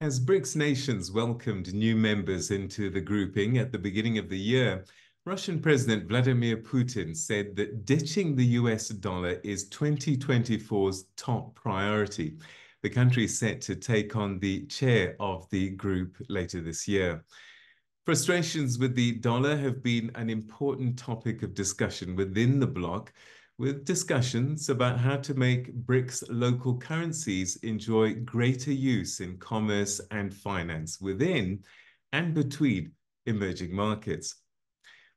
As BRICS nations welcomed new members into the grouping at the beginning of the year, Russian President Vladimir Putin said that ditching the US dollar is 2024's top priority. The country is set to take on the chair of the group later this year. Frustrations with the dollar have been an important topic of discussion within the bloc, with discussions about how to make BRICS local currencies enjoy greater use in commerce and finance within and between emerging markets.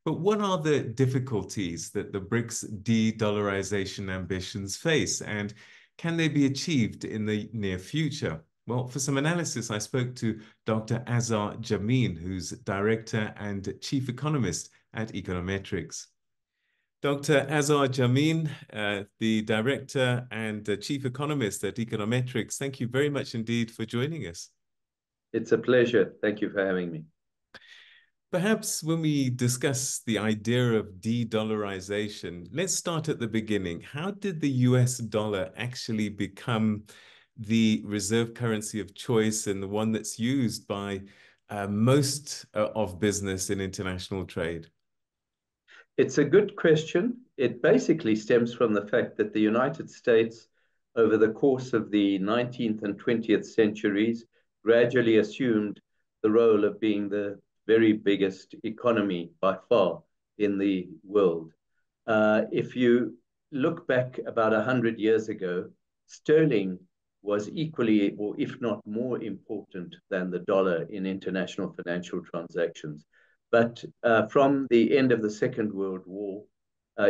But what are the difficulties that the BRICS de-dollarization ambitions face, and can they be achieved in the near future? Well, for some analysis, I spoke to Dr. Azar Jammine, who's Director and Chief Economist at Econometrix. Dr. Azar Jammine, the Director and Chief Economist at Econometrix, thank you very much indeed for joining us. It's a pleasure. Thank you for having me. Perhaps when we discuss the idea of de-dollarization, let's start at the beginning. How did the US dollar actually become the reserve currency of choice and the one that's used by most of business in international trade? It's a good question. It basically stems from the fact that the United States, over the course of the 19th and 20th centuries, gradually assumed the role of being the very biggest economy by far in the world. If you look back about 100 years ago, sterling was equally, or if not more important than the dollar in international financial transactions. But from the end of the Second World War,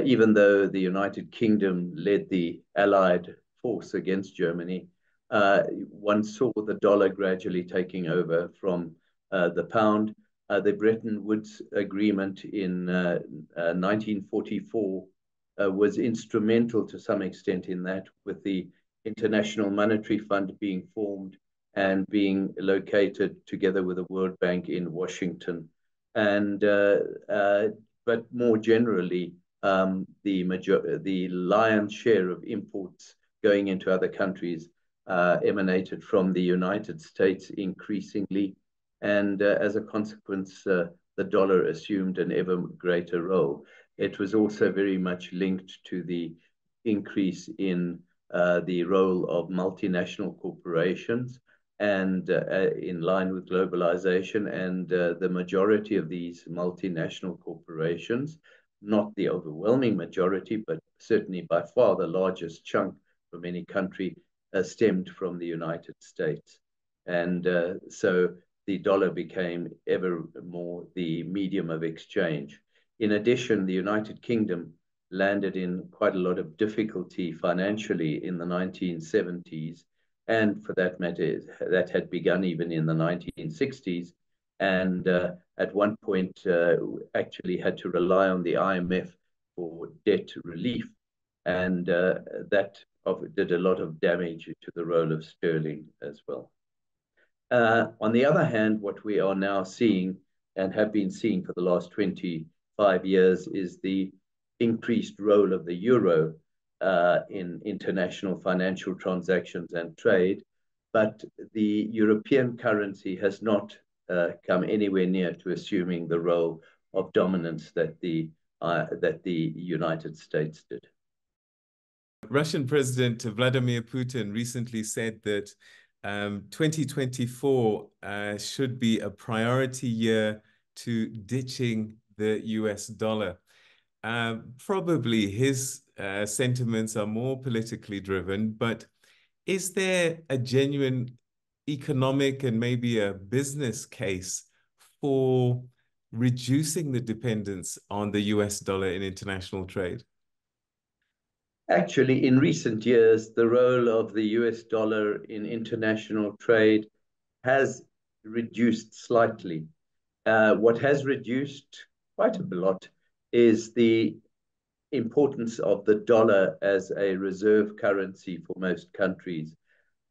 even though the United Kingdom led the Allied force against Germany, one saw the dollar gradually taking over from the pound. The Bretton Woods Agreement in 1944 was instrumental to some extent in that, with the International Monetary Fund being formed and being located together with the World Bank in Washington. And but more generally, the lion's share of imports going into other countries emanated from the United States increasingly, and as a consequence, the dollar assumed an ever greater role. It was also very much linked to the increase in the role of multinational corporations, and in line with globalization, and the majority of these multinational corporations, not the overwhelming majority, but certainly by far the largest chunk from any country, stemmed from the United States. And so the dollar became ever more the medium of exchange. In addition, the United Kingdom landed in quite a lot of difficulty financially in the 1970s, and for that matter, that had begun even in the 1960s, and at one point actually had to rely on the IMF for debt relief, and that did a lot of damage to the role of sterling as well. On the other hand, what we are now seeing, and have been seeing for the last 25 years, is the increased role of the euro in international financial transactions and trade, but the European currency has not come anywhere near to assuming the role of dominance that the United States did. Russian President Vladimir Putin recently said that 2024 should be a priority year to ditching the US dollar. Probably his sentiments are more politically driven, but is there a genuine economic and maybe a business case for reducing the dependence on the US dollar in international trade? Actually, in recent years, the role of the US dollar in international trade has reduced slightly. What has reduced quite a lot is the importance of the dollar as a reserve currency for most countries.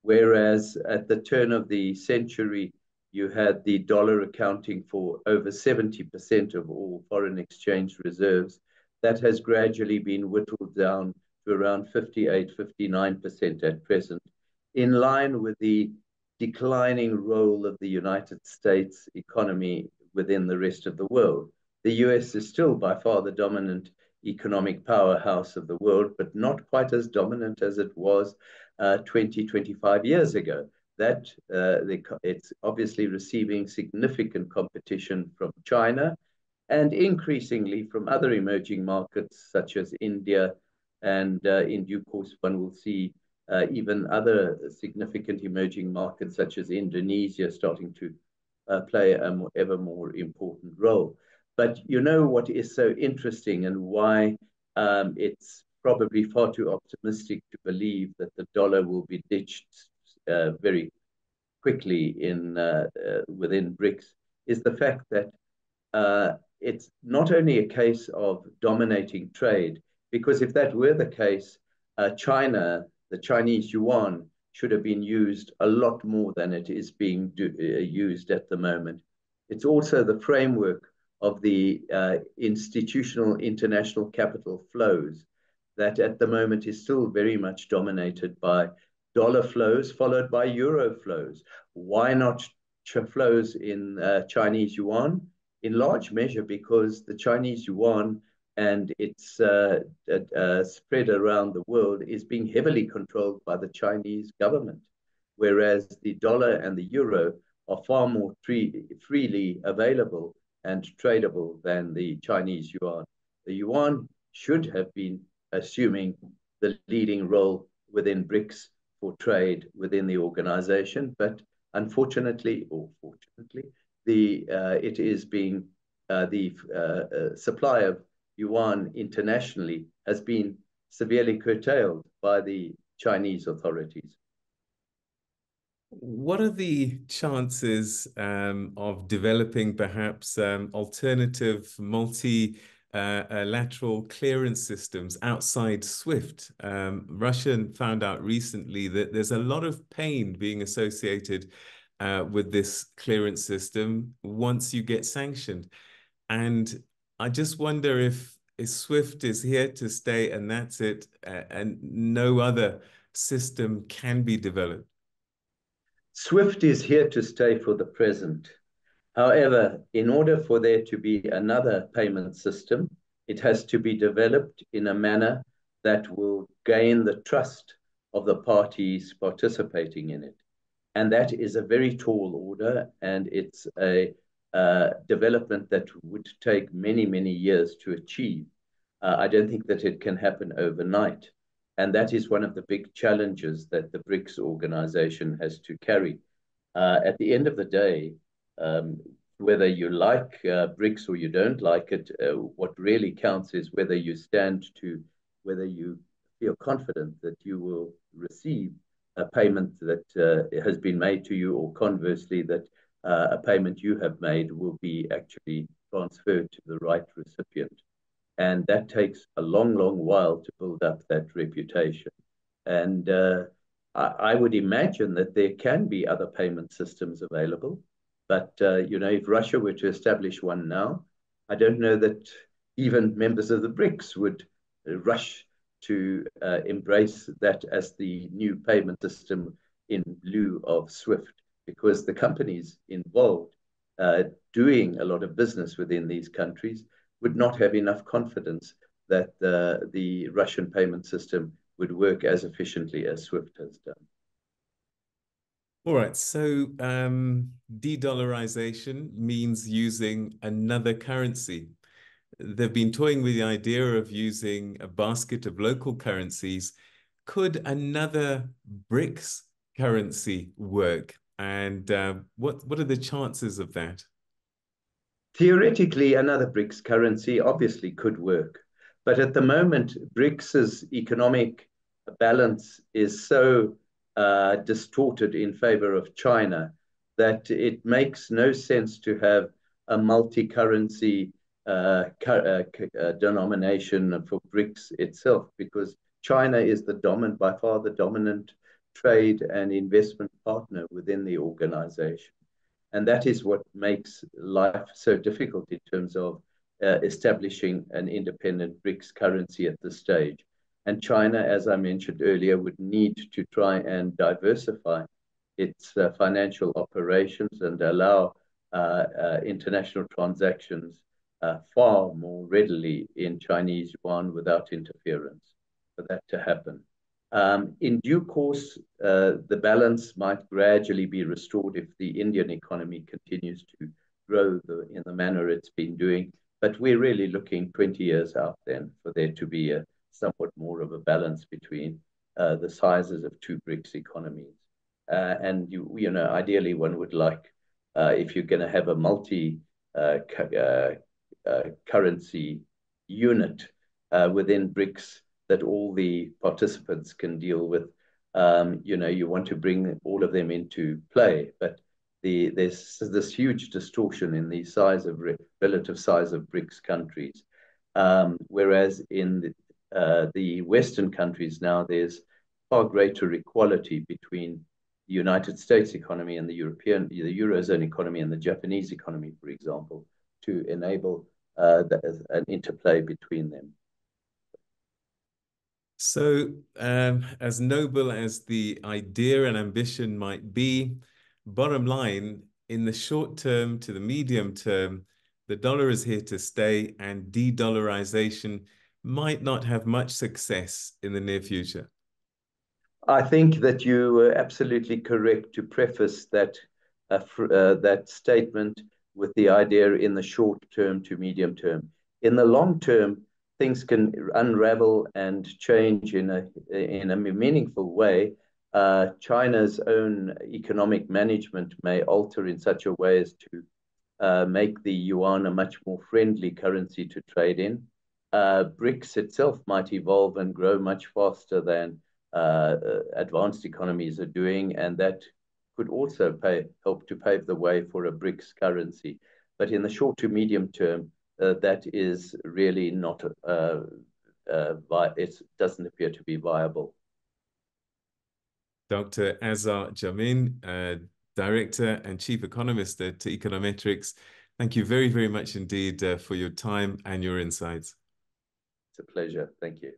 Whereas at the turn of the century, you had the dollar accounting for over 70% of all foreign exchange reserves. That has gradually been whittled down to around 58, 59% at present, in line with the declining role of the United States economy within the rest of the world. The US is still by far the dominant economic powerhouse of the world, but not quite as dominant as it was 20, 25 years ago. It's obviously receiving significant competition from China and increasingly from other emerging markets such as India. And in due course, one will see even other significant emerging markets such as Indonesia starting to play an ever more important role. But you know what is so interesting and why it's probably far too optimistic to believe that the dollar will be ditched very quickly within BRICS is the fact that it's not only a case of dominating trade, because if that were the case, China, the Chinese yuan, should have been used a lot more than it is being used at the moment. It's also the framework of the institutional international capital flows that at the moment is still very much dominated by dollar flows followed by euro flows. Why not flows in Chinese yuan? In large measure because the Chinese yuan and its spread around the world is being heavily controlled by the Chinese government, whereas the dollar and the euro are far more freely available and tradable than the Chinese yuan. The yuan should have been assuming the leading role within BRICS for trade within the organization, but unfortunately or fortunately, it is being the supply of yuan internationally has been severely curtailed by the Chinese authorities. What are the chances of developing perhaps alternative multilateral clearance systems outside SWIFT? Russia found out recently that there's a lot of pain being associated with this clearance system once you get sanctioned. And I just wonder if SWIFT is here to stay and that's it, and no other system can be developed. SWIFT is here to stay for the present. However, in order for there to be another payment system, it has to be developed in a manner that will gain the trust of the parties participating in it. And that is a very tall order, and it's a development that would take many, many years to achieve. I don't think that it can happen overnight. And that is one of the big challenges that the BRICS organization has to carry. At the end of the day, whether you like BRICS or you don't like it, what really counts is whether you whether you feel confident that you will receive a payment that has been made to you, or conversely, that a payment you have made will be actually transferred to the right recipient. And that takes a long, long while to build up that reputation. And I would imagine that there can be other payment systems available. But, if Russia were to establish one now, I don't know that even members of the BRICS would rush to embrace that as the new payment system in lieu of SWIFT, because the companies involved doing a lot of business within these countries would not have enough confidence that the Russian payment system would work as efficiently as SWIFT has done. All right, so de-dollarization means using another currency. They've been toying with the idea of using a basket of local currencies. Could another BRICS currency work? And what are the chances of that? Theoretically, another BRICS currency obviously could work. But at the moment, BRICS's economic balance is so distorted in favor of China that it makes no sense to have a multi-currency denomination for BRICS itself, because China is by far the dominant trade and investment partner within the organization. And that is what makes life so difficult in terms of establishing an independent BRICS currency at this stage. And China, as I mentioned earlier, would need to try and diversify its financial operations and allow international transactions far more readily in Chinese yuan without interference for that to happen. In due course, the balance might gradually be restored if the Indian economy continues to grow in the manner it's been doing. But we're really looking 20 years out then for there to be a somewhat more of a balance between the sizes of two BRICS economies. And you know, ideally one would like, if you're going to have a multi currency unit within BRICS that all the participants can deal with, you know, you want to bring all of them into play. But there's this huge distortion in the relative size of BRICS countries, whereas in the Western countries now there's far greater equality between the United States economy and the Eurozone economy and the Japanese economy, for example, to enable an interplay between them. So, as noble as the idea and ambition might be, bottom line, in the short term to the medium term, the dollar is here to stay, and de-dollarization might not have much success in the near future. I think that you were absolutely correct to preface that that statement with the idea in the short term to medium term. In the long term, things can unravel and change in a meaningful way. China's own economic management may alter in such a way as to make the yuan a much more friendly currency to trade in. BRICS itself might evolve and grow much faster than advanced economies are doing, and that could also help to pave the way for a BRICS currency. But in the short to medium term, that is really not, it doesn't appear to be viable. Dr. Azar Jammine, Director and Chief Economist at Econometrix, thank you very, very much indeed for your time and your insights. It's a pleasure. Thank you.